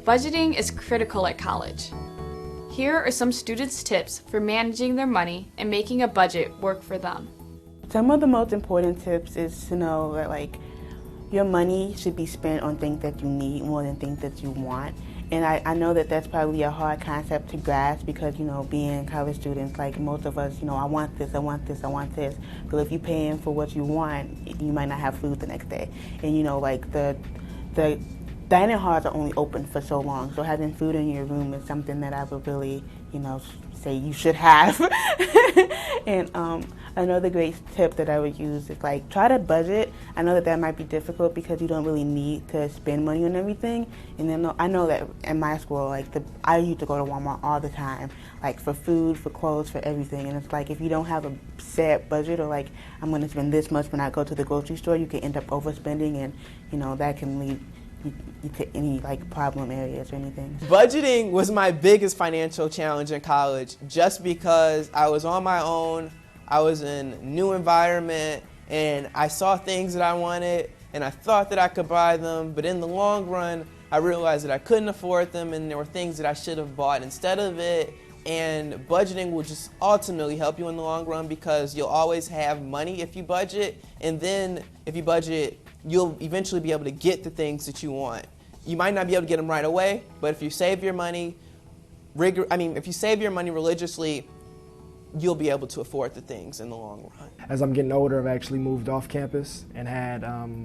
Budgeting is critical at college. Here are some students' tips for managing their money and making a budget work for them. Some of the most important tips is to know that your money should be spent on things that you need more than things that you want. And I know that that's probably a hard concept to grasp because, being college students, like most of us, I want this, I want this, I want this. But if you're paying for what you want, you might not have food the next day. And, the dining halls are only open for so long. So having food in your room is something that I would really, say you should have. And another great tip that I would use is try to budget. I know that might be difficult because you don't really need to spend money on everything. And then I know that in my school, I used to go to Walmart all the time, for food, for clothes, for everything. And it's if you don't have a set budget or I'm going to spend this much when I go to the grocery store, you can end up overspending, and that can lead to any problem areas or anything. Budgeting was my biggest financial challenge in college just because I was on my own, I was in a new environment, and I saw things that I wanted and I thought that I could buy them, but in the long run I realized that I couldn't afford them and there were things that I should have bought instead of it. And budgeting will just ultimately help you in the long run because you'll always have money if you budget, and then if you budget, you'll eventually be able to get the things that you want. You might not be able to get them right away, but if you save your money, religiously, you'll be able to afford the things in the long run. As I'm getting older, I've actually moved off campus and had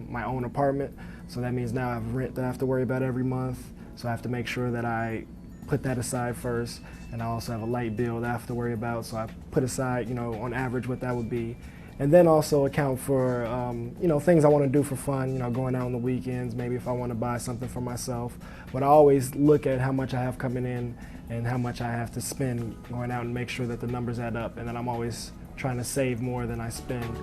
my own apartment. So that means now I have rent that I have to worry about every month. So I have to make sure that I put that aside first. And I also have a light bill that I have to worry about. So I put aside, on average what that would be. And then also account for, things I want to do for fun, going out on the weekends, maybe if I want to buy something for myself. But I always look at how much I have coming in and how much I have to spend going out and make sure that the numbers add up, and that I'm always trying to save more than I spend.